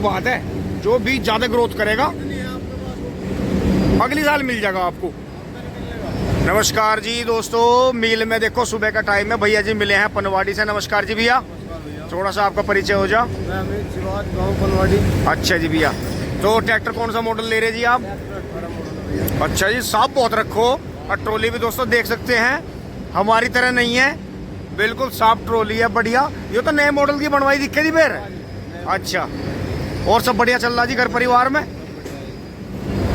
बात है, जो बीज ज़्यादा ग्रोथ करेगा अगली साल मिल जाएगा आपको। नमस्कार जी दोस्तों, मील में देखो सुबह का टाइम है, भैया जी मिले हैं पनवाड़ी से। नमस्कार जी भैया, थोड़ा सा आपका परिचय हो जा। मैं अमित जिवाद, गाँव पनवाड़ी। अच्छा जी भैया, तो ट्रैक्टर कौन सा मॉडल ले रहे जी आप? अच्छा जी, साफ बहुत रखो। और ट्रॉली भी दोस्तों देख सकते हैं, हमारी तरह नहीं है, बिल्कुल साफ ट्रॉली है, बढ़िया। ये तो नए मॉडल की बनवाई दिखे थी फिर। अच्छा, और सब बढ़िया चल रहा जी घर परिवार में?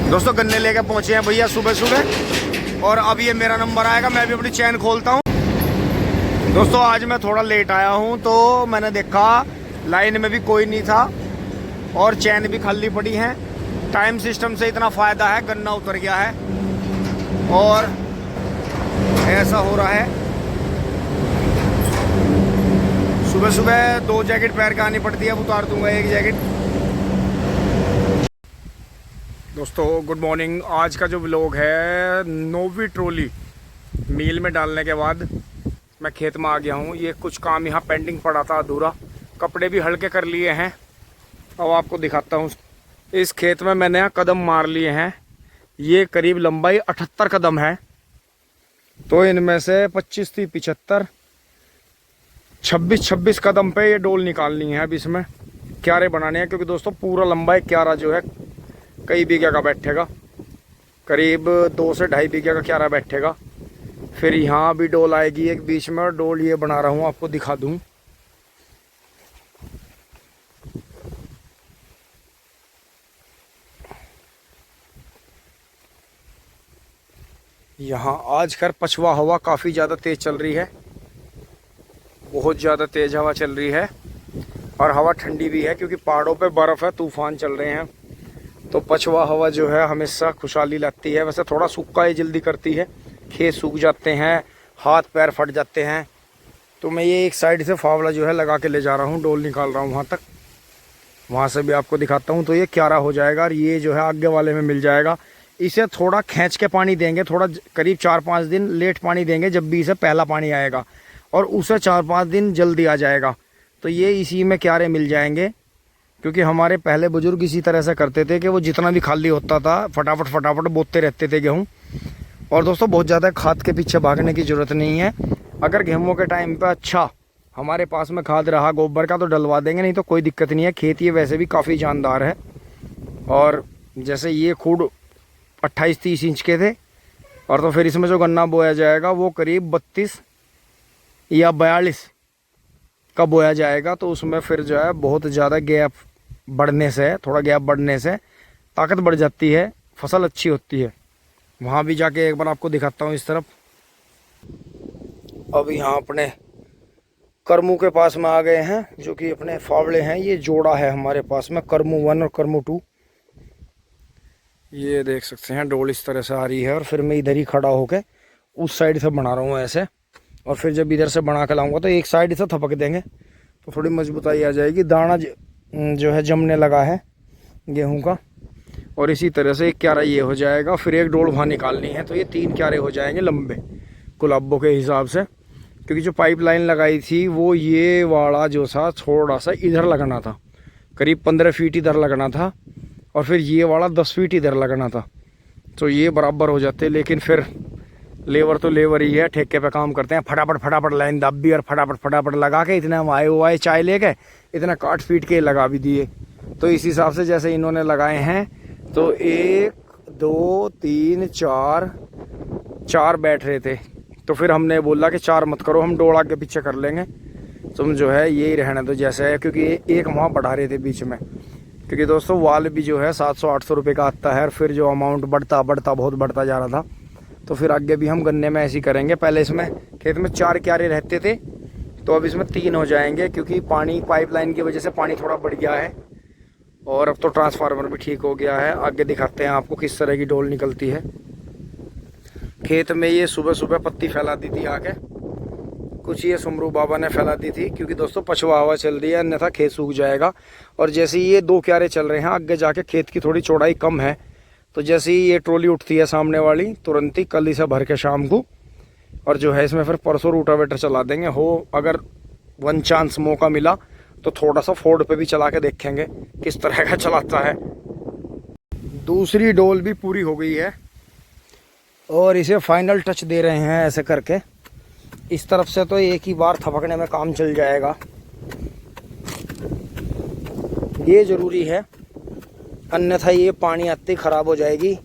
दोस्तों गन्ने लेके पहुंचे हैं भैया सुबह सुबह, और अब ये मेरा नंबर आएगा, मैं भी अपनी चैन खोलता हूँ। दोस्तों आज मैं थोड़ा लेट आया हूँ, तो मैंने देखा लाइन में भी कोई नहीं था और चैन भी खाली पड़ी है। टाइम सिस्टम से इतना फ़ायदा है, गन्ना उतर गया है और ऐसा हो रहा है। सुबह सुबह 2 जैकेट पहन के आनी पड़ती है, अब उतार दूंगा 1 जैकेट। दोस्तों गुड मॉर्निंग। आज का जो व्लॉग है, 9वीं ट्रॉली मील में डालने के बाद मैं खेत में आ गया हूँ। ये कुछ काम यहाँ पेंडिंग पड़ा था अधूरा, कपड़े भी हल्के कर लिए हैं। अब आपको दिखाता हूँ, इस खेत में मैंने यहाँ कदम मार लिए हैं। ये करीब लंबाई 78 कदम है, तो इनमें से 25 30 75 26 कदम पे ये डोल निकालनी है। अब इसमें क्यारे बनाने हैं, क्योंकि दोस्तों पूरा लंबा एक क्यारा जो है कई बीघा का बैठेगा, करीब 2 से 2.5 बीघा का क्यारा बैठेगा। फिर यहाँ भी डोल आएगी एक बीच में, और डोल ये बना रहा हूँ, आपको दिखा दूँ। यहाँ आज खैर पछुआ हवा काफ़ी ज़्यादा तेज़ चल रही है, बहुत ज़्यादा तेज़ हवा चल रही है, और हवा ठंडी भी है क्योंकि पहाड़ों पे बर्फ़ है, तूफान चल रहे हैं। तो पछुआ हवा जो है हमेशा खुशहाली लाती है। वैसे थोड़ा सूखा ही जल्दी करती है, खेत सूख जाते हैं, हाथ पैर फट जाते हैं। तो मैं ये एक साइड से फावड़ा जो है लगा के ले जा रहा हूँ, डोल निकाल रहा हूँ वहाँ तक, वहाँ से भी आपको दिखाता हूँ। तो ये क्यारा हो जाएगा, और ये जो है आगे वाले में मिल जाएगा। इसे थोड़ा खींच के पानी देंगे, थोड़ा करीब 4-5 दिन लेट पानी देंगे जब भी इसे पहला पानी आएगा, और उसे 4-5 दिन जल्दी आ जाएगा। तो ये इसी में क्यारे मिल जाएंगे, क्योंकि हमारे पहले बुजुर्ग इसी तरह से करते थे कि वो जितना भी खाली होता था फटाफट बोते रहते थे गेहूँ। और दोस्तों बहुत ज़्यादा खाद के पीछे भागने की ज़रूरत नहीं है। अगर गेहूँ के टाइम पे अच्छा हमारे पास में खाद रहा गोबर का तो डलवा देंगे, नहीं तो कोई दिक्कत नहीं है। खेत ये वैसे भी काफ़ी जानदार है, और जैसे ये खूड 28-30 इंच के थे, और तो फिर इसमें जो गन्ना बोया जाएगा वो करीब 32 या 42 का बोया जाएगा। तो उसमें फिर जो है बहुत ज़्यादा गैप बढ़ने से, थोड़ा गैप बढ़ने से ताकत बढ़ जाती है, फसल अच्छी होती है। वहाँ भी जाके एक बार आपको दिखाता हूँ इस तरफ। अब यहाँ अपने करमू के पास में आ गए हैं, जो कि अपने फावड़े हैं। ये जोड़ा है हमारे पास में, करमू 1 और करमू 2। ये देख सकते हैं डोल इस तरह से आ रही है, और फिर मैं इधर ही खड़ा होकर उस साइड से बना रहा हूँ ऐसे। और फिर जब इधर से बना के लाऊंगा तो एक साइड से थपक देंगे, तो थोड़ी मजबूताई आ जाएगी। दाना जो है जमने लगा है गेहूं का, और इसी तरह से एक क्यारा ये हो जाएगा। फिर एक डोल वहाँ निकालनी है, तो ये 3 क्यारे हो जाएंगे लंबे गुलाबों के हिसाब से। क्योंकि जो पाइपलाइन लगाई थी वो ये वाला जो था थोड़ा सा इधर लगना था, करीब 15 फीट इधर लगना था, और फिर ये वाला 10 फीट इधर लगना था। तो ये बराबर हो जाते, लेकिन फिर लेबर तो लेबर ही है, ठेके पे काम करते हैं। फटाफट लाइन दाब भी, और फटाफट लगा के इतने हम आए चाय ले गए, इतना काट पीट के लगा भी दिए। तो इस हिसाब से जैसे इन्होंने लगाए हैं, तो 1 2 3 4 बैठ रहे थे। तो फिर हमने बोला कि 4 मत करो, हम डोल आगे पीछे कर लेंगे, तुम जो है यही रहने दो जैसे है। क्योंकि एक वहाँ बढ़ा रहे थे बीच में, क्योंकि दोस्तों वाल भी जो है 700-800 रुपये का आता है, और फिर जो अमाउंट बढ़ता बहुत बढ़ता जा रहा था। तो फिर आगे भी हम गन्ने में ऐसे ही करेंगे। पहले इसमें खेत में 4 क्यारे रहते थे, तो अब इसमें 3 हो जाएंगे, क्योंकि पानी पाइपलाइन की वजह से पानी थोड़ा बढ़ गया है, और अब तो ट्रांसफार्मर भी ठीक हो गया है। आगे दिखाते हैं आपको किस तरह की डोल निकलती है। खेत में ये सुबह सुबह पत्ती फैला दी थी आके, कुछ ये सुमरू बाबा ने फैला दी थी, क्योंकि दोस्तों पछुआ हवा चल रही है, अन्यथा खेत सूख जाएगा। और जैसे ये 2 क्यारे चल रहे हैं, आगे जाके खेत की थोड़ी चौड़ाई कम है, तो जैसे ही ये ट्रॉली उठती है सामने वाली, तुरंत ही कल इसे भर के शाम को, और जो है इसमें फिर परसों रूटावेटर चला देंगे। हो अगर वन चांस मौका मिला तो थोड़ा सा फोर्ड पे भी चला के देखेंगे किस तरह का चलाता है। दूसरी डोल भी पूरी हो गई है और इसे फाइनल टच दे रहे हैं ऐसे करके। इस तरफ से तो एक ही बार थपकने में काम चल जाएगा, ये ज़रूरी है, अन्यथा ये पानी आते ही ख़राब हो जाएगी।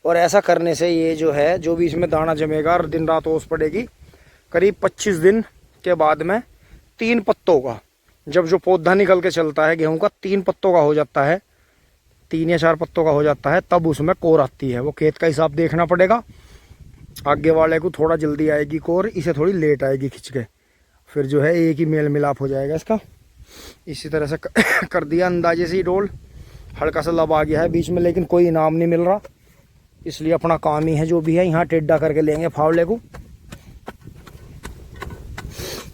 और ऐसा करने से ये जो है, जो भी इसमें दाना जमेगा और दिन रात ओस पड़ेगी, करीब 25 दिन के बाद में 3 पत्तों का, जब जो पौधा निकल के चलता है गेहूं का 3 पत्तों का हो जाता है, 3 या 4 पत्तों का हो जाता है, तब उसमें कोर आती है। वो खेत का हिसाब देखना पड़ेगा, आगे वाले को थोड़ा जल्दी आएगी कोर, इसे थोड़ी लेट आएगी खिंच के, फिर जो है एक ही मेल मिलाप हो जाएगा इसका। इसी तरह से कर दिया अंदाजे से ही डोल। हल्का सा लब आ गया है बीच में, लेकिन कोई इनाम नहीं मिल रहा, इसलिए अपना काम ही है जो भी है, यहाँ टेढ़ा करके लेंगे फावड़े को।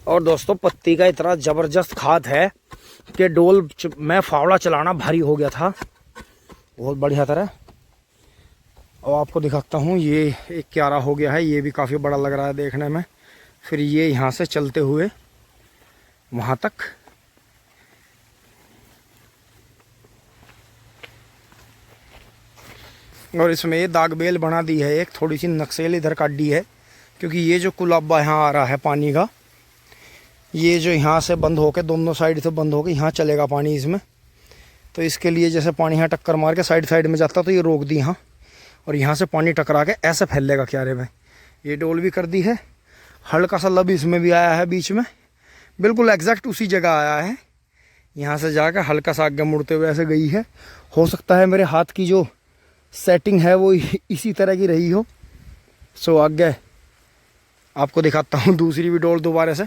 और दोस्तों पत्ती का इतना ज़बरदस्त खाद है कि डोल में फावड़ा चलाना भारी हो गया था बहुत बढ़िया तरह। और आपको दिखाता हूँ, ये एक क्यारा हो गया है, ये भी काफ़ी बड़ा लग रहा है देखने में। फिर ये यहाँ से चलते हुए वहाँ तक, और इसमें ये दाग बेल बना दी है, एक थोड़ी सी नक्सेल इधर काट दी है, क्योंकि ये जो कुलाबा यहाँ आ रहा है पानी का, ये जो यहाँ से बंद होकर, दोनों साइड से बंद होकर यहाँ चलेगा पानी इसमें, तो इसके लिए जैसे पानी यहाँ टक्कर मार के साइड साइड में जाता तो ये रोक दी यहाँ, और यहाँ से पानी टकरा के ऐसे फैलेगा क्यारे में। ये डोल भी कर दी है, हल्का सा लब इसमें भी आया है बीच में, बिल्कुल एग्जैक्ट उसी जगह आया है, यहाँ से जाकर हल्का सा आगे मुड़ते हुए ऐसे गई है। हो सकता है मेरे हाथ की जो सेटिंग है वो इसी तरह की रही हो। सो आगे आपको दिखाता हूँ दूसरी भी डोल दोबारा से,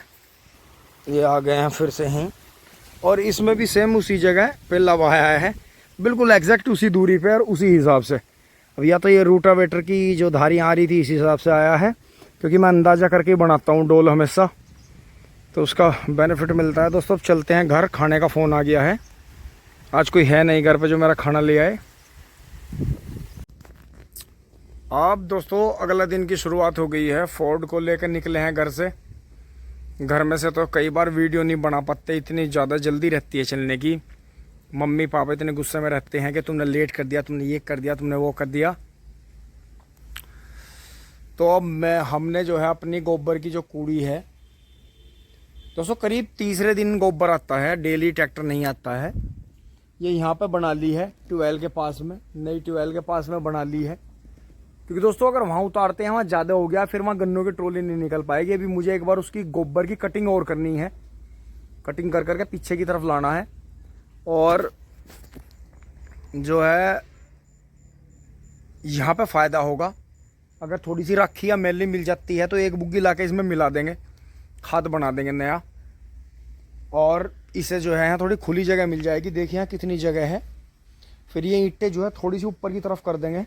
ये आ गए हैं फिर से हैं, और इसमें भी सेम उसी जगह पे लब आया है, बिल्कुल एग्जैक्ट उसी दूरी पे और उसी हिसाब से। अब या तो ये रूटावेटर की जो धारी आ रही थी इसी हिसाब से आया है, क्योंकि मैं अंदाज़ा करके बनाता हूँ डोल हमेशा, तो उसका बेनिफिट मिलता है। दोस्तों अब चलते हैं घर, खाने का फ़ोन आ गया है, आज कोई है नहीं घर पे जो मेरा खाना ले आए। अब दोस्तों अगला दिन की शुरुआत हो गई है, फोर्ड को लेकर निकले हैं घर से। घर में से तो कई बार वीडियो नहीं बना पाते, इतनी ज़्यादा जल्दी रहती है चलने की। मम्मी पापा इतने गुस्से में रहते हैं कि तुमने लेट कर दिया, तुमने ये कर दिया, तुमने वो कर दिया। तो अब हमने जो है अपनी गोबर की जो कूड़ी है दोस्तों, करीब तीसरे दिन गोबर आता है, डेली ट्रैक्टर नहीं आता है। ये यहाँ पे बना ली है ट्यूबवेल के पास में, नई ट्यूबवेल के पास में बना ली है, क्योंकि दोस्तों अगर वहाँ उतारते हैं वहाँ ज़्यादा हो गया, फिर वहाँ गन्नों की ट्रॉली नहीं निकल पाएगी। अभी मुझे एक बार उसकी गोबर की कटिंग और करनी है, कटिंग कर करके पीछे की तरफ लाना है, और जो है यहाँ पे फ़ायदा होगा। अगर थोड़ी सी राखी या मैली मिल जाती है तो एक बुग्गी ला के इसमें मिला देंगे, खाद बना देंगे नया, और इसे जो है यहाँ थोड़ी खुली जगह मिल जाएगी। देखिए यहाँ कितनी जगह है। फिर ये ईंटें जो है थोड़ी सी ऊपर की तरफ कर देंगे,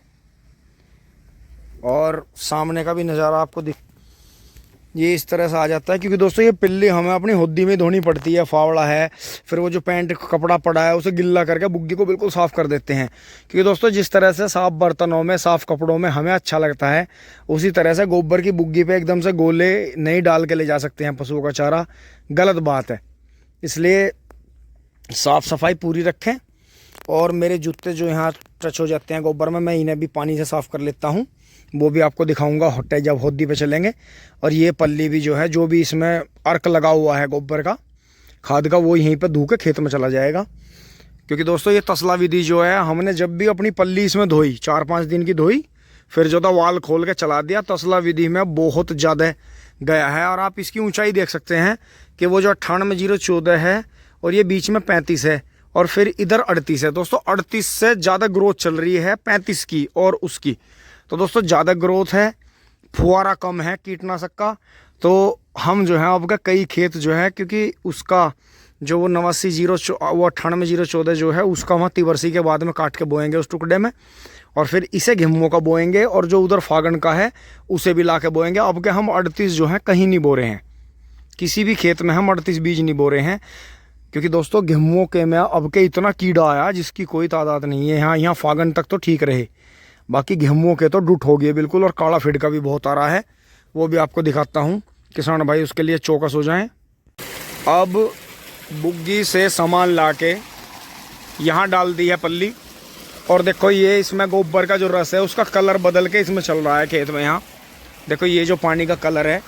और सामने का भी नज़ारा आपको ये इस तरह से आ जाता है। क्योंकि दोस्तों ये पिल्ली हमें अपनी होद्दी में धोनी पड़ती है, फावड़ा है, फिर वो जो पैंट कपड़ा पड़ा है उसे गिल्ला करके बुग्गी को बिल्कुल साफ़ कर देते हैं। क्योंकि दोस्तों जिस तरह से साफ़ बर्तनों में, साफ़ कपड़ों में हमें अच्छा लगता है, उसी तरह से गोबर की बुग्गी पे एकदम से गोले नहीं डाल के ले जा सकते हैं पशुओं का चारा, गलत बात है। इसलिए साफ़ सफाई पूरी रखें। और मेरे जूते जो यहाँ टच हो जाते हैं गोबर में, मैं इन्हें भी पानी से साफ़ कर लेता हूँ, वो भी आपको दिखाऊंगा होटे जब होद्दी पे चलेंगे। और ये पल्ली भी जो है, जो भी इसमें अर्क लगा हुआ है गोबर का, खाद का, वो यहीं पे धो के खेत में चला जाएगा। क्योंकि दोस्तों ये तसला विधि जो है, हमने जब भी अपनी पल्ली इसमें धोई, 4-5 दिन की धोई, फिर जो था वाल खोल के चला दिया, तसला विधि में बहुत ज़्यादा गया है। और आप इसकी ऊँचाई देख सकते हैं कि वो जो 98-014 है, और ये बीच में 35 है, और फिर इधर 38 है। दोस्तों 38 से ज़्यादा ग्रोथ चल रही है 35 की और उसकी, तो दोस्तों ज़्यादा ग्रोथ है, फुहारा कम है कीटनाशक का। तो हम जो है आपका कई खेत जो है, क्योंकि उसका जो वो 98-014 जो है उसका वहाँ तिवरसी के बाद में काट के बोएंगे उस टुकड़े में, और फिर इसे गेहूं का बोएंगे, और जो उधर फागण का है उसे भी ला के बोएंगे। अब के हम 38 जो है कहीं नहीं बो रहे हैं, किसी भी खेत में हम 38 बीज नहीं बो रहे हैं। क्योंकि दोस्तों गेहूं के में अब के इतना कीड़ा आया जिसकी कोई तादाद नहीं है। यहाँ फागण तक तो ठीक रहे, बाकी गेहूं के तो डूट हो गए बिल्कुल, और काला फिड का भी बहुत आ रहा है, वो भी आपको दिखाता हूँ। किसान भाई उसके लिए चौकस हो जाएं। अब बुग्गी से सामान लाके यहाँ डाल दी है पल्ली। और देखो ये इसमें गोबर का जो रस है उसका कलर बदल के इसमें चल रहा है खेत में। यहाँ देखो ये जो पानी का कलर है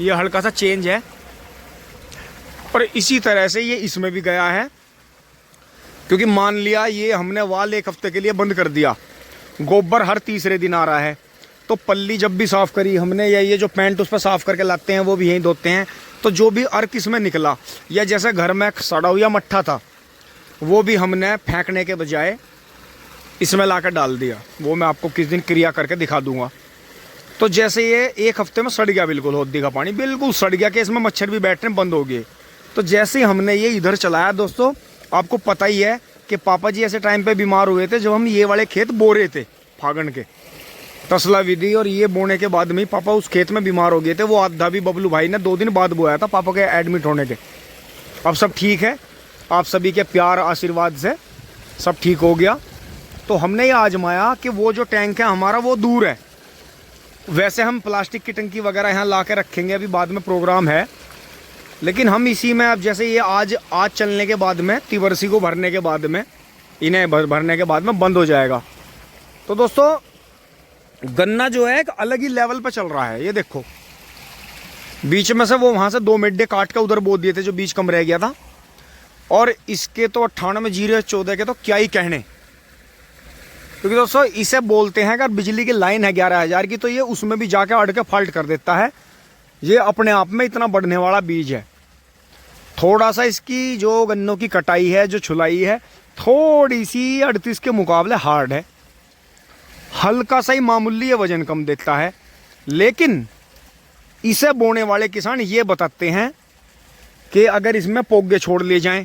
ये हल्का सा चेंज है। और इसी तरह से ये इसमें भी गया है, क्योंकि मान लिया ये हमने वाल एक हफ्ते के लिए बंद कर दिया, गोबर हर तीसरे दिन आ रहा है, तो पल्ली जब भी साफ़ करी हमने या ये जो पैंट उस पर साफ़ करके लाते हैं वो भी यहीं धोते हैं, तो जो भी अर्क इसमें निकला या जैसे घर में सड़ा हुआ मट्ठा था वो भी हमने फेंकने के बजाय इसमें लाकर डाल दिया। वो मैं आपको किस दिन क्रिया करके दिखा दूंगा। तो जैसे ये एक हफ्ते में सड़ गया, बिल्कुल होदी का पानी बिल्कुल सड़ गया कि इसमें मच्छर भी बैठने बंद हो गए। तो जैसे ही हमने ये इधर चलाया दोस्तों, आपको पता ही है कि पापा जी ऐसे टाइम पे बीमार हुए थे जब हम ये वाले खेत बो रहे थे फागण के तसला विधि, और ये बोने के बाद में ही पापा उस खेत में बीमार हो गए थे। वो आधा भी बबलू भाई ने 2 दिन बाद बोया था पापा के एडमिट होने के। अब सब ठीक है, आप सभी के प्यार आशीर्वाद से सब ठीक हो गया। तो हमने ये आजमाया कि वो जो टैंक है हमारा वो दूर है। वैसे हम प्लास्टिक की टंकी वगैरह यहाँ ला के रखेंगे, अभी बाद में प्रोग्राम है, लेकिन हम इसी में अब जैसे ये आज चलने के बाद में तिवरसी को भरने के बाद में इन्हें भरने के बाद में बंद हो जाएगा। तो दोस्तों गन्ना जो है एक अलग ही लेवल पे चल रहा है। ये देखो बीच में से वो वहाँ से 2 मिड्डे काट के उधर बो दिए थे जो बीच कम रह गया था, और इसके तो 98-0-14 के तो क्या ही कहने, क्योंकि दोस्तों इसे बोलते हैं अगर बिजली की लाइन है 11,000 की तो ये उसमें भी जाके अड़ के फाल्ट कर देता है। ये अपने आप में इतना बढ़ने वाला बीज है। थोड़ा सा इसकी जो गन्नों की कटाई है, जो छुलाई है, थोड़ी सी 38 के मुकाबले हार्ड है, हल्का सा ही मामूली ये वजन कम देता है। लेकिन इसे बोने वाले किसान ये बताते हैं कि अगर इसमें पोगे छोड़ लिए जाएं,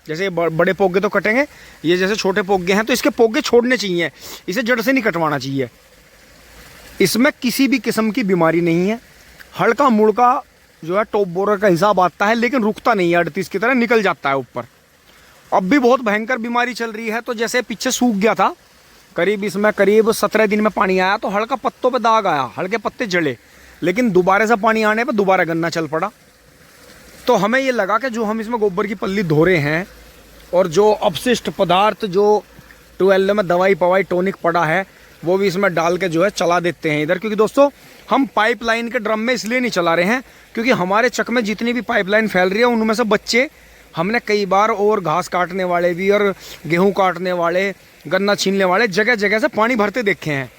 जैसे बड़े पोगे तो कटेंगे, ये जैसे छोटे पोगे हैं तो इसके पोगे छोड़ने चाहिए, इसे जड़ से नहीं कटवाना चाहिए। इसमें किसी भी किस्म की बीमारी नहीं है, हल्का मुड़का जो है टॉप बोरर का हिसाब आता है, लेकिन रुकता नहीं है, 38 की तरह निकल जाता है ऊपर। अब भी बहुत भयंकर बीमारी चल रही है। तो जैसे पीछे सूख गया था, करीब इसमें 17 दिन में पानी आया तो हल्का पत्तों पे दाग आया, हल्के पत्ते जले, लेकिन दोबारा से पानी आने पे दोबारा गन्ना चल पड़ा। तो हमें ये लगा कि जो हम इसमें गोबर की पल्ली धो रहे हैं और जो अपशिष्ट पदार्थ जो ट्यूबवेल में दवाई पवाई टॉनिक पड़ा है वो भी इसमें डाल के जो है चला देते हैं इधर। क्योंकि दोस्तों हम पाइपलाइन के ड्रम में इसलिए नहीं चला रहे हैं क्योंकि हमारे चक में जितनी भी पाइपलाइन फैल रही है उनमें से बच्चे हमने कई बार, और घास काटने वाले भी और गेहूं काटने वाले, गन्ना छीनने वाले, जगह जगह से पानी भरते देखे हैं।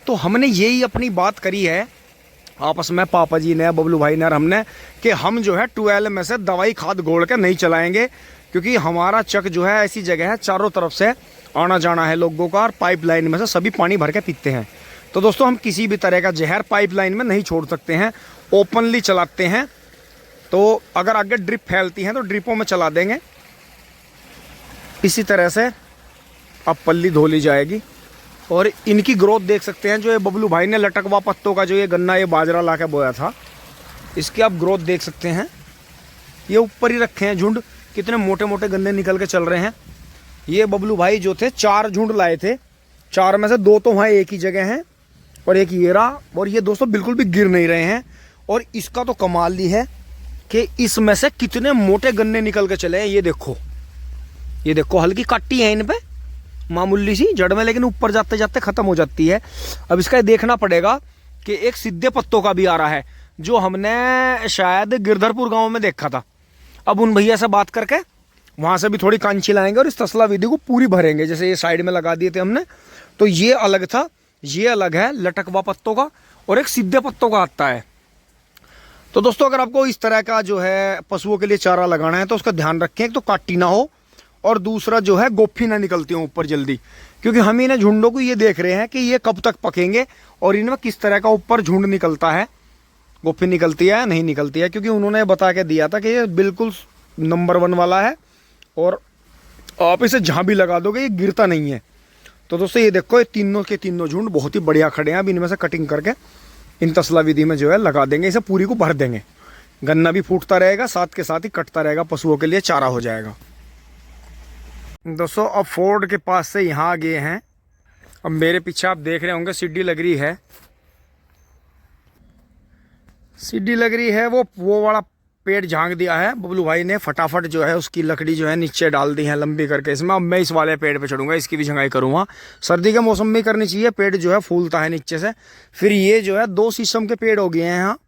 तो हमने यही अपनी बात करी है आपस में, पापा जी ने, बबलू भाई ने और हमने, कि हम जो है ट्यूबवेल में से दवाई खाद घोल के नहीं चलाएंगे, क्योंकि हमारा चक जो है ऐसी जगह है चारों तरफ से आना जाना है लोगों का, और पाइपलाइन में से सभी पानी भर के पीते हैं। तो दोस्तों हम किसी भी तरह का जहर पाइपलाइन में नहीं छोड़ सकते हैं, ओपनली चलाते हैं। तो अगर आगे ड्रिप फैलती हैं तो ड्रिपों में चला देंगे। इसी तरह से अब पल्ली धो ली जाएगी। और इनकी ग्रोथ देख सकते हैं, जो ये बबलू भाई ने लटकवा पत्तों का जो ये गन्ना, ये बाजरा ला के बोया था, इसकी आप ग्रोथ देख सकते हैं। ये ऊपर ही रखे हैं झुंड, कितने मोटे मोटे गन्ने निकल के चल रहे हैं। ये बबलू भाई जो थे 4 झुंड लाए थे, 4 में से 2 तो वहाँ एक ही जगह हैं और एक ये रहा। और ये दोस्तों बिल्कुल भी गिर नहीं रहे हैं। और इसका तो कमाल ही है कि इसमें से कितने मोटे गन्ने निकल के चले हैं। ये देखो हल्की काटी है इन पे, मामूली सी जड़ में, लेकिन ऊपर जाते जाते खत्म हो जाती है। अब इसका देखना पड़ेगा कि एक सीधे पत्तों का भी आ रहा है, जो हमने शायद गिरधरपुर गांव में देखा था। अब उन भैया से बात करके वहां से भी थोड़ी कांची लाएंगे और इस तसला विधि को पूरी भरेंगे। जैसे ये साइड में लगा दिए थे हमने, तो ये अलग था, ये अलग है लटकवा पत्तों का, और एक सीधे पत्तों का आता है। तो दोस्तों अगर आपको इस तरह का जो है पशुओं के लिए चारा लगाना है तो उसका ध्यान रखें, एक तो काटी ना हो, और दूसरा जो है गोफी ना निकलती हो ऊपर जल्दी, क्योंकि हम इन्हें झुंडों को ये देख रहे हैं कि ये कब तक पकेंगे और इनमें किस तरह का ऊपर झुंड निकलता है, गोफी निकलती है या नहीं निकलती है। क्योंकि उन्होंने बता के दिया था कि ये बिल्कुल नंबर 1 वाला है और आप इसे जहाँ भी लगा दोगे ये गिरता नहीं है। तो दोस्तों ये देखो, ये तीनों के तीनों झुंड बहुत ही बढ़िया खड़े हैं। अब इनमें से कटिंग करके इन तसला विधि में जो है लगा देंगे, इसे पूरी को भर देंगे। गन्ना भी फूटता रहेगा, साथ के साथ ही कटता रहेगा, पशुओं के लिए चारा हो जाएगा। दोस्तों अब फोर्ड के पास से यहाँ आ गए हैं। अब मेरे पीछे आप देख रहे होंगे सीढ़ी लग रही है, सीढ़ी लग रही है, वो वाला पेड़ झांक दिया है बबलू भाई ने, फटाफट जो है उसकी लकड़ी जो है नीचे डाल दी है लंबी करके इसमें। अब मैं इस वाले पेड़ पे चढ़ूंगा, इसकी भी झंगाई करूंगा। सर्दी के मौसम में करनी चाहिए, पेड़ जो है फूलता है नीचे से। फिर ये जो है 2 शीशम के पेड़ हो गए हैं यहाँ,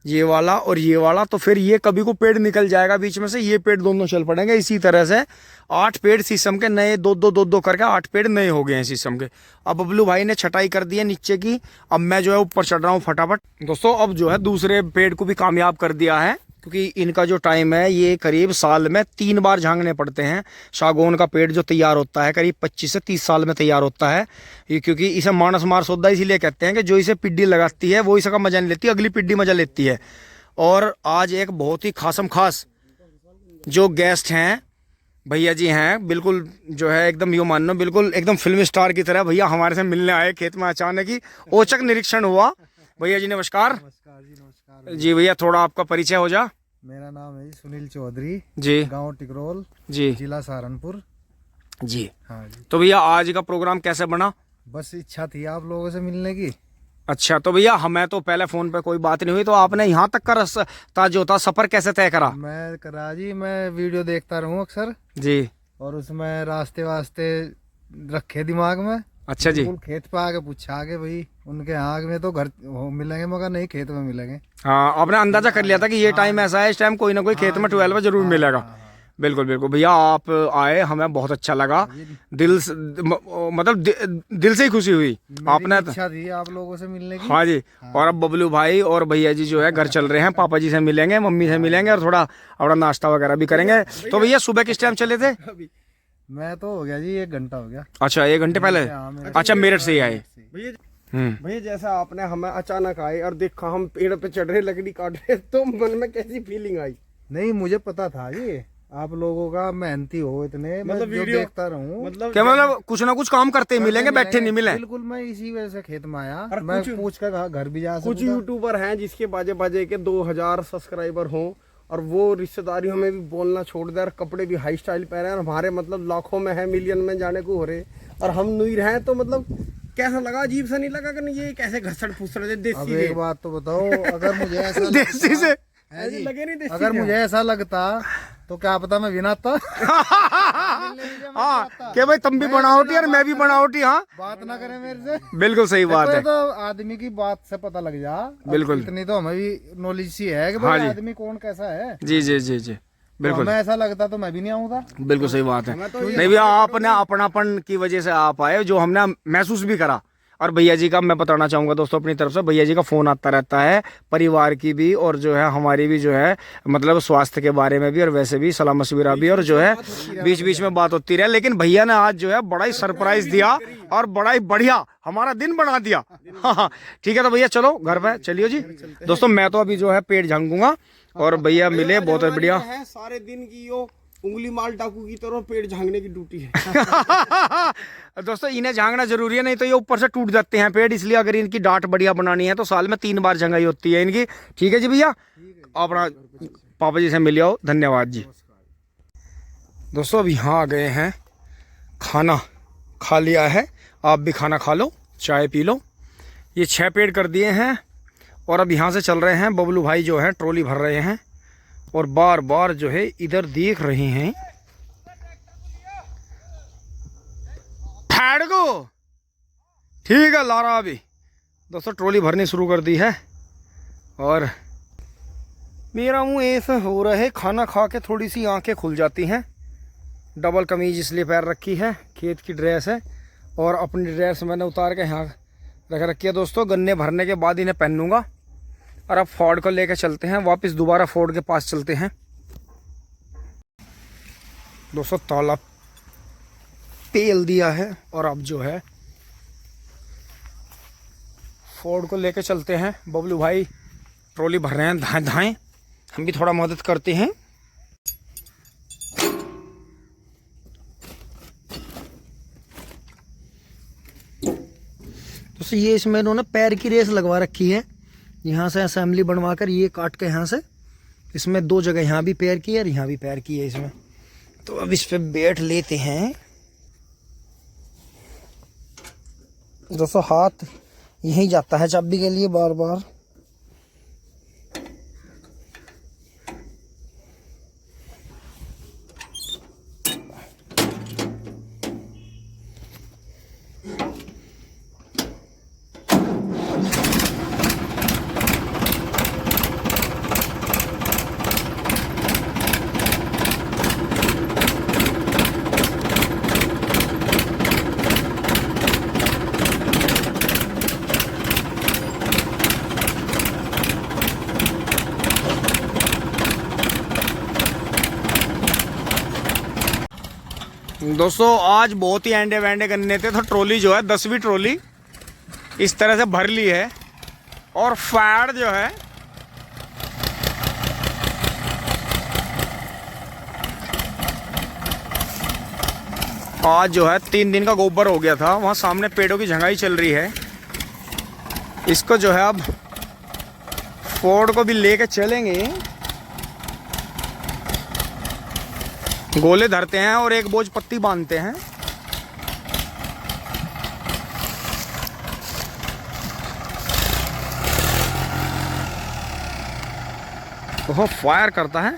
ये वाला और ये वाला। तो फिर ये कभी को पेड़ निकल जाएगा बीच में से, ये पेड़ दोनों चल पड़ेंगे। इसी तरह से 8 पेड़ शीशम के नए, दो करके 8 पेड़ नए हो गए हैं शीशम के। अब बबलू भाई ने छटाई कर दी है नीचे की। अब मैं जो है ऊपर चढ़ रहा हूँ फटाफट। दोस्तों अब जो है दूसरे पेड़ को भी कामयाब कर दिया है, क्योंकि इनका जो टाइम है ये करीब साल में 3 बार झांकने पड़ते हैं। सागौन का पेड़ जो तैयार होता है करीब 25 से 30 साल में तैयार होता है ये, क्योंकि इसे मानस मार सौदा इसीलिए कहते हैं कि जो इसे पिड्डी लगाती है वो इसका मजा नहीं लेती, अगली पिड्डी मजा लेती है। और आज एक बहुत ही खासम खास जो गेस्ट हैं भैया जी हैं, बिल्कुल जो है एकदम यूँ मानो बिल्कुल एकदम फिल्म स्टार की तरह भैया हमारे से मिलने आए खेत में। अचानक ही औचक निरीक्षण हुआ। भैया जी नमस्कार। नमस्कार जी, नमस्कार जी भैया थोड़ा आपका परिचय हो जा। मेरा नाम है सुनील चौधरी जी गांव टिकरोल जी जिला सहारनपुर जी। हाँ जी। तो भैया आज का प्रोग्राम कैसे बना? बस इच्छा थी आप लोगों से मिलने की। अच्छा तो भैया हमें तो पहले फोन पे कोई बात नहीं हुई, तो आपने यहाँ तक का रास्ता जो था सफर कैसे तय करा? मैं करा जी, मैं वीडियो देखता रहूं अक्सर जी। और उसमें रास्ते वास्ते रखे दिमाग में। अच्छा जी। बिल्कुल खेत पे आके पूछा के भाई उनके आग में तो घर मिलेंगे मगर नहीं खेत में मिलेंगे। हाँ आपने अंदाजा कर लिया था कि ये टाइम ऐसा है, इस टाइम कोई ना कोई खेत में 12 जरूर मिलेगा। बिल्कुल बिल्कुल भैया आप आए, हमें बहुत अच्छा लगा, दिल मतलब दिल से ही खुशी हुई। आपने इच्छा थी आप लोगों से मिलने की। हाँ जी। और अब बबलू भाई और भैया जी जो है घर चल रहे हैं, पापा जी से मिलेंगे, मम्मी से मिलेंगे और थोड़ा अपना नाश्ता वगैरह भी करेंगे। तो भैया सुबह किस टाइम चले थे? मैं तो हो गया जी 1 घंटा हो गया। अच्छा 1 घंटे पहले। अच्छा मेरठ से ही आए। भैया जैसा आपने हमें अचानक आए और देखा हम पेड़ पे चढ़ रहे लकड़ी काट रहे, तो मन में कैसी फीलिंग आई? नहीं मुझे पता था ये आप लोगों का मेहनती हो इतने, मतलब मैं जो वीडियो देखता रहूं। क्या मतलब कुछ ना कुछ काम करते ही मिलेंगे, बैठे नहीं मिले। बिल्कुल मैं इसी वजह से खेत में आया, और मैं कुछ- पूछ कर घर भी जा कुछ सकूंगा। यूट्यूबर हैं जिसके बाजे बाजे के 2000 सब्सक्राइबर हों और वो रिश्तेदारियों में भी बोलना छोड़ दे और कपड़े भी हाई स्टाइल पहने और हमारे मतलब लाखों में है, मिलियन में जाने को हो रहे और हम नुई रहे, तो मतलब कैसा लगा? अजीब सा नहीं लगा कि ये कैसे घसड़ फुसड़ अब देसी एक बात तो बताओ, अगर मुझे ऐसा देसी से है जी, लगे नहीं देसी अगर मुझे ऐसा लगता तो क्या पता मैं विनाता। हाँ कि भाई तुम भी बनावटी और मैं भी बनावटी। हाँ बात ना करें मेरे से। बिल्कुल सही बात देखो, है। ये तो आदमी की बात से पता लग जा। अब बिल्कुल। इतनी तो हमें भी नॉलेज सी है कि हाँ भाई जी। आदमी कौन कैसा है। जी जी जी जी तो बिल्कुल हमें ऐसा लगता तो मैं भी नहीं आऊंगा। बिल्कुल सही बात है। नहीं भैया आपने अपनापन की वजह से आप आए, जो हमने महसूस भी करा। और भैया जी का मैं बताना चाहूंगा दोस्तों अपनी तरफ से, भैया जी का फोन आता रहता है परिवार की भी और जो है हमारी भी जो है मतलब स्वास्थ्य के बारे में भी और वैसे भी सलाह मशविरा भी, और जो है बीच बीच में बात होती रहे। लेकिन भैया ने आज जो है बड़ा ही सरप्राइज दिया और बड़ा ही बढ़िया हमारा दिन बना दिया। हाँ ठीक है तो भैया चलो घर पे चलियो जी। दोस्तों मैं तो अभी जो है पेड़ झांकूंगा और भैया मिले, बहुत बढ़िया। है सारे दिन की यो उंगली माल डाकू की तरह पेड़ झांकने की ड्यूटी है। दोस्तों इन्हें झांकना जरूरी है, नहीं तो ये ऊपर से टूट जाते हैं पेड़, इसलिए अगर इनकी डांट बढ़िया बनानी है तो साल में 3 बार झंगाई होती है इनकी। ठीक है जी भैया, अपना पापा जी से मिल आओ। धन्यवाद जी। दोस्तों अब यहाँ आ गए हैं, खाना खा लिया है, आप भी खाना खा लो, चाय पी लो। ये 6 पेड़ कर दिए हैं और अब यहाँ से चल रहे हैं। बबलू भाई जो है ट्रॉली भर रहे हैं और बार बार जो है इधर देख रहे हैं। ठहर को ठीक है लारा। अभी दोस्तों ट्रॉली भरनी शुरू कर दी है और मेरा मुंह ऐसा हो रहा है, खाना खा के थोड़ी सी आंखें खुल जाती हैं। डबल कमीज इसलिए पैर रखी है, खेत की ड्रेस है और अपनी ड्रेस मैंने उतार के यहाँ रख रखी है। दोस्तों गन्ने भरने के बाद इन्हें पहनूंगा और अब फोर्ड को लेकर चलते हैं वापस, दोबारा फोर्ड के पास चलते हैं। दोस्तों ताला पेल दिया है और अब जो है फोर्ड को लेकर चलते हैं। बबलू भाई ट्रॉली भर रहे हैं धाएं धाएं, हम भी थोड़ा मदद करते हैं। दोस्तों ये इसमें इन्होंने पैर की रेस लगवा रखी है, यहाँ से असेंबली बनवा कर ये काट के यहाँ से इसमें 2 जगह यहाँ भी पैर की है और यहाँ भी पैर की है इसमें। तो अब इस पे बैठ लेते हैं। दोस्तों हाथ यहीं जाता है चाबी के लिए बार बार। दोस्तों आज बहुत ही एंडे वैंडे करने थे, तो ट्रॉली जो है 10वीं ट्रॉली इस तरह से भर ली है। और फैड जो है आज जो है 3 दिन का गोबर हो गया था, वहाँ सामने पेड़ों की झंगाई चल रही है। इसको जो है अब फोर्ड को भी लेके चलेंगे, गोले धरते हैं और एक बोझ पत्ती बांधते हैं। वो फायर करता है।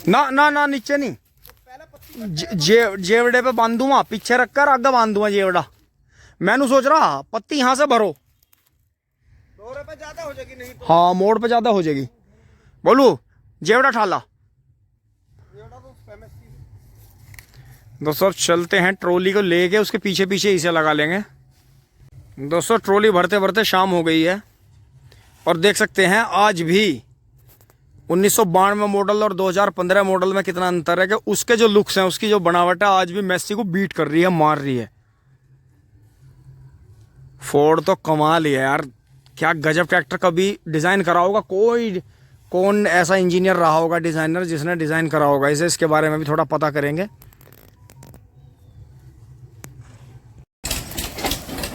ना ना ना नीचे नहीं, जेवड़े पे बांधूंगा, पीछे रखकर आगे बांधूंगा जेवड़ा। मैंने सोच रहा पत्ती यहाँ से भरो, दोहरे पे ज्यादा हो जाएगी नहीं तो। हाँ मोड़ पे ज्यादा हो जाएगी। बोलू जेवड़ा ठाला। दोस्तों चलते हैं, ट्रॉली को लेके उसके पीछे पीछे इसे लगा लेंगे। दोस्तों ट्रॉली भरते भरते शाम हो गई है और देख सकते हैं आज भी 1992 मॉडल और 2015 मॉडल में कितना अंतर है कि उसके जो लुक्स हैं, उसकी जो बनावट है आज भी मैसी को बीट कर रही है, मार रही है। फोर्ड तो कमाल ही है यार, क्या गजब ट्रैक्टर कभी डिज़ाइन करा होगा। कौन ऐसा इंजीनियर रहा होगा, डिज़ाइनर, जिसने डिज़ाइन करा होगा इसे, इसके बारे में भी थोड़ा पता करेंगे।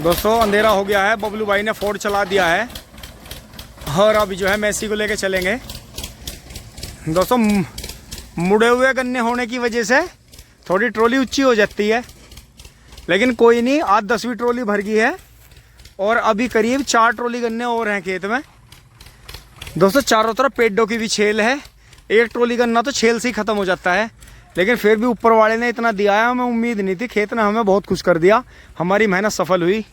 दोस्तों अंधेरा हो गया है, बबलू भाई ने फोर्ड चला दिया है और अभी जो है मैसी को लेके चलेंगे। दोस्तों मुड़े हुए गन्ने होने की वजह से थोड़ी ट्रॉली ऊंची हो जाती है, लेकिन कोई नहीं, आज 10वीं ट्रॉली भर गई है और अभी करीब 4 ट्रॉली गन्ने और हैं खेत में। दोस्तों चारों तरफ पेड़ों की भी छेल है, एक ट्रॉली गन्ना तो छेल से ही ख़त्म हो जाता है, लेकिन फिर भी ऊपर वाले ने इतना दिया है, हमें उम्मीद नहीं थी। खेत ने हमें बहुत खुश कर दिया, हमारी मेहनत सफल हुई।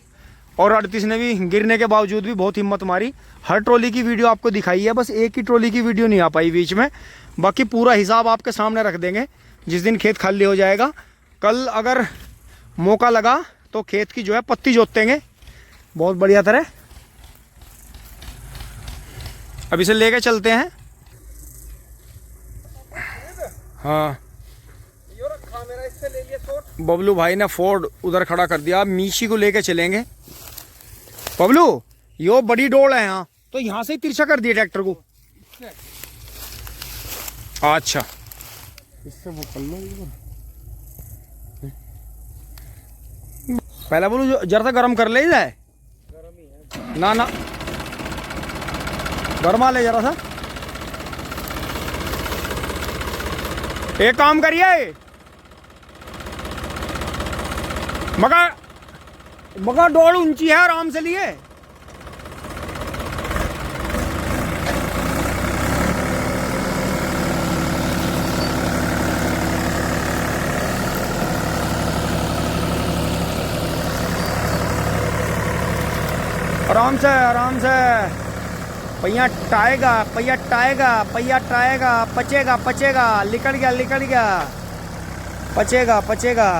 और 38 ने भी गिरने के बावजूद भी बहुत हिम्मत मारी। हर ट्रॉली की वीडियो आपको दिखाई है, बस एक ही ट्रॉली की वीडियो नहीं आ पाई बीच में। बाकी पूरा हिसाब आपके सामने रख देंगे जिस दिन खेत खाली हो जाएगा। कल अगर मौका लगा तो खेत की जो है पत्ती जोत देंगे बहुत बढ़िया तरह। अब इसे लेके चलते हैं। हाँ मेरा इससे ले लिया शॉट। बबलू भाई ने फोर्ड उधर खड़ा कर दिया, मीशी को लेके चलेंगे। बबलू यो बड़ी डोल है यहाँ, तो यहाँ से ही तिरछा कर दिया ट्रैक्टर को। अच्छा इससे वो कर लो। पहले बोलू जरा सा गर्म कर ले जाए। ना ना गर्मा ले जरा सा। एक काम करिए, मगर डोल ऊंची है, आराम से लिए। आराम से आराम से, पहिया टाएगा, पहिया टाएगा, पहिया टाएगा, पचेगा पचेगा, लिकड़ गया, पचेगा पचेगा।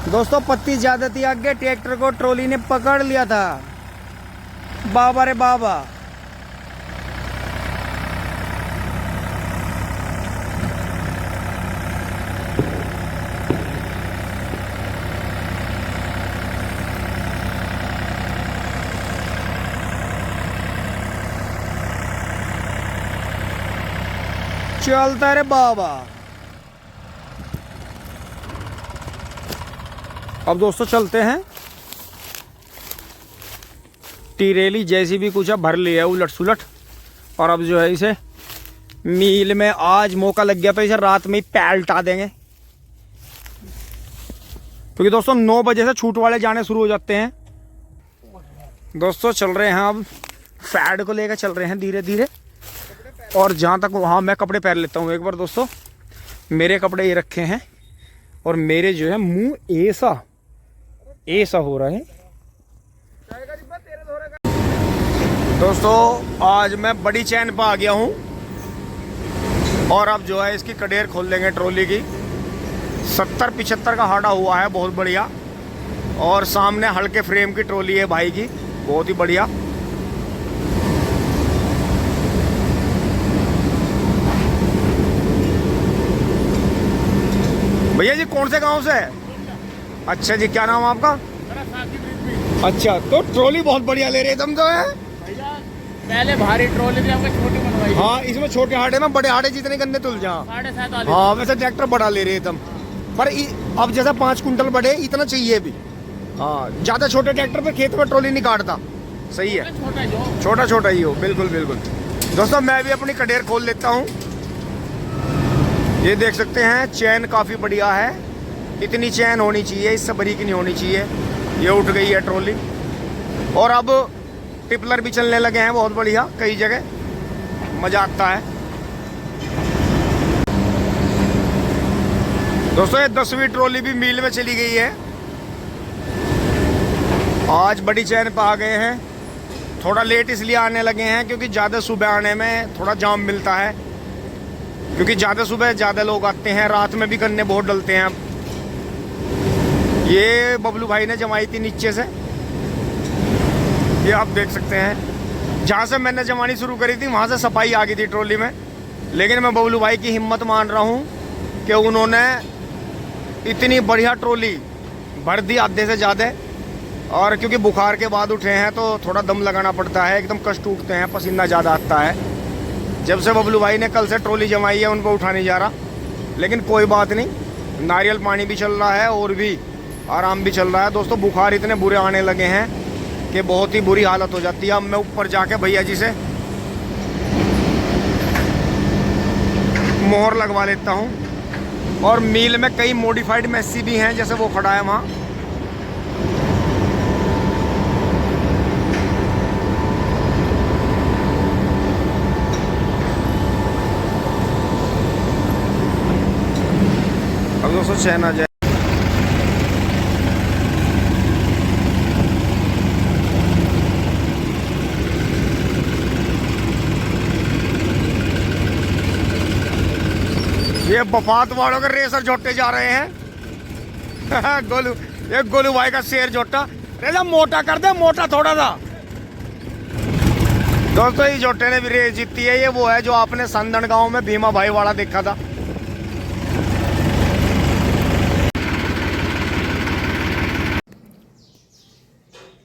दोस्तों पत्ती ज्यादा थी आगे, ट्रैक्टर को ट्रॉली ने पकड़ लिया था। बाबा रे बाबा। चलता रे बाबा। अब दोस्तों चलते हैं, टीरेली जैसी भी कुछ भर लिया उलट सुलट, और अब जो है इसे मील में आज मौका लग गया तो इसे रात में ही पलटा देंगे, क्योंकि दोस्तों 9 बजे से छूट वाले जाने शुरू हो जाते हैं। दोस्तों चल रहे हैं, अब फैड को लेकर चल रहे हैं धीरे धीरे, और जहाँ तक वहाँ मैं कपड़े पहन लेता हूँ एक बार। दोस्तों मेरे कपड़े ये रखे हैं और मेरे जो है मुंह ऐसा हो रहा है। दोस्तों आज मैं बड़ी चैन पर आ गया हूँ और अब जो है इसकी कडेर खोल देंगे ट्रॉली की। 70-75 का हाड़ा हुआ है, बहुत बढ़िया। और सामने हल्के फ्रेम की ट्रॉली है भाई की, बहुत ही बढ़िया। भैया जी कौन से गांव से है? अच्छा जी, क्या नाम है आपका? अच्छा, तो ट्रॉली बहुत बढ़िया ले रहे तुम तो है। पहले भारी ट्रॉली थी, हमको छोटी बनवाई। हाँ, इसमें छोटे हाटे में बड़े हाटे जितने गन्ने तुल जा। 7.5 वाली। हाँ, वैसे ट्रैक्टर बड़ा ले रहे तुम, पर अब जैसा 5 कुंटल बढ़े इतना चाहिए भी। हाँ, ज्यादा छोटे ट्रैक्टर पे खेत में ट्रॉली नहीं काटता। सही है, छोटा जो छोटा छोटा ही हो। बिल्कुल बिल्कुल। दोस्तों मैं भी अपनी कडेर खोल लेता हूँ। ये देख सकते हैं, चैन काफी बढ़िया है। इतनी चैन होनी चाहिए, इससे बारीक नहीं होनी चाहिए। ये उठ गई है ट्रॉली। और अब टिपलर भी चलने लगे हैं बहुत बढ़िया, कई जगह मजा आता है। दोस्तों ये 10वीं ट्रॉली भी मील में चली गई है। आज बड़ी चैन पे आ गए हैं। थोड़ा लेट इसलिए आने लगे हैं क्योंकि ज़्यादा सुबह आने में थोड़ा जाम मिलता है, क्योंकि ज़्यादा सुबह ज़्यादा लोग आते हैं। रात में भी गन्ने बहुत डलते हैं। अब ये बबलू भाई ने जमाई थी नीचे से, ये आप देख सकते हैं। जहाँ से मैंने जमानी शुरू करी थी वहाँ से सफाई आ गई थी ट्रॉली में। लेकिन मैं बबलू भाई की हिम्मत मान रहा हूँ कि उन्होंने इतनी बढ़िया ट्रॉली भर दी, आधे से ज़्यादा। और क्योंकि बुखार के बाद उठे हैं तो थोड़ा दम लगाना पड़ता है, एकदम कष्ट उठते हैं, पसीना ज़्यादा आता है। जब से बबलू भाई ने कल से ट्रॉली जमाई है उनको उठा नहीं जा रहा। लेकिन कोई बात नहीं, नारियल पानी भी चल रहा है और भी आराम भी चल रहा है। दोस्तों बुखार इतने बुरे आने लगे हैं कि बहुत ही बुरी हालत हो जाती है। अब मैं ऊपर जाके भैया जी से मोहर लगवा लेता हूँ। और मील में कई मॉडिफाइड मैसी भी हैं, जैसे वो खड़ा है वहाँ। अब दोस्तों चैन आ जाए। ये बफात वालों के रेसर जोटे जा रहे हैं। गोलू, ये गोलू भाई का शेर जोटा। रेला मोटा कर दे, मोटा थोड़ा सा। दोस्तों ये जोटे ने भी रेस जीती है। ये वो है जो आपने संदन गांव में भीमा भाई वाला देखा था।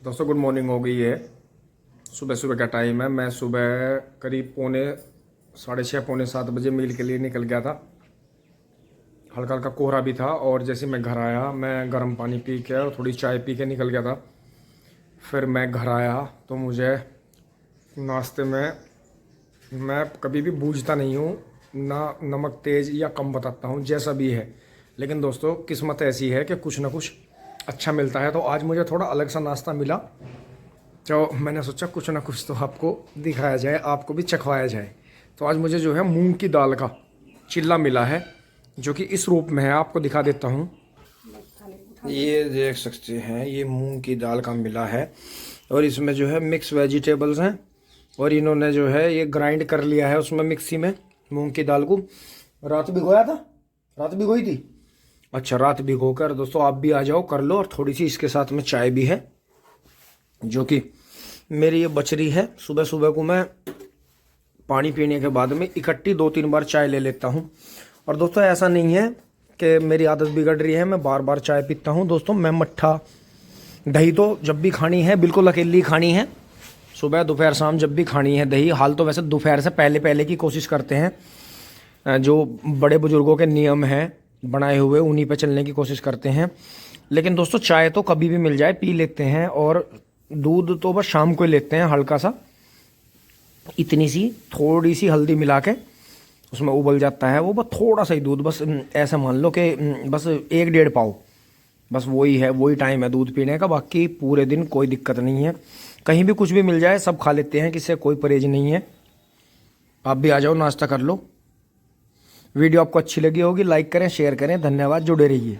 दोस्तों गुड मॉर्निंग हो गई है। सुबह सुबह का टाइम है। मैं सुबह करीब 6:30 पौने 7 बजे मील के लिए निकल गया था। हल्का हल्का कोहरा भी था। और जैसे मैं घर आया, मैं गर्म पानी पी के और थोड़ी चाय पी के निकल गया था। फिर मैं घर आया तो मुझे नाश्ते में, मैं कभी भी बूझता नहीं हूँ ना, नमक तेज़ या कम बताता हूँ, जैसा भी है। लेकिन दोस्तों किस्मत ऐसी है कि कुछ ना कुछ अच्छा मिलता है। तो आज मुझे थोड़ा अलग सा नाश्ता मिला, तो मैंने सोचा कुछ ना कुछ तो आपको दिखाया जाए, आपको भी चखवाया जाए। तो आज मुझे जो है मूंग की दाल का चिल्ला मिला है, जो कि इस रूप में है। आपको दिखा देता हूँ। ये देख सकते हैं, ये मूंग की दाल का मिला है। और इसमें जो है मिक्स वेजिटेबल्स हैं। और इन्होंने जो है ये ग्राइंड कर लिया है उसमें मिक्सी में मूंग की दाल को। रात भिगोया था, रात भिगोई थी। अच्छा, रात भिगो कर दोस्तों आप भी आ जाओ, कर लो। और थोड़ी सी इसके साथ में चाय भी है, जो कि मेरी ये बच रही है। सुबह सुबह को मैं पानी पीने के बाद में इकट्ठी 2-3 बार चाय ले लेता हूँ। और दोस्तों ऐसा नहीं है कि मेरी आदत बिगड़ रही है, मैं बार बार चाय पीता हूँ। दोस्तों मैं मट्ठा दही तो जब भी खानी है बिल्कुल अकेली खानी है। सुबह दोपहर शाम जब भी खानी है दही। हाल तो वैसे दोपहर से पहले पहले की कोशिश करते हैं, जो बड़े बुजुर्गों के नियम हैं बनाए हुए उन्हीं पे चलने की कोशिश करते हैं। लेकिन दोस्तों चाय तो कभी भी मिल जाए पी लेते हैं। और दूध तो बस शाम को ही लेते हैं, हल्का सा, इतनी सी थोड़ी सी हल्दी मिला के उसमें उबल जाता है वो, बस थोड़ा सा ही दूध, बस ऐसा मान लो कि बस 1-1.5 पाव, बस वही है, वही टाइम है दूध पीने का। बाकी पूरे दिन कोई दिक्कत नहीं है, कहीं भी कुछ भी मिल जाए सब खा लेते हैं, किसी से कोई परहेज नहीं है। आप भी आ जाओ, नाश्ता कर लो। वीडियो आपको अच्छी लगी होगी, लाइक करें, शेयर करें। धन्यवाद, जुड़े रहिए।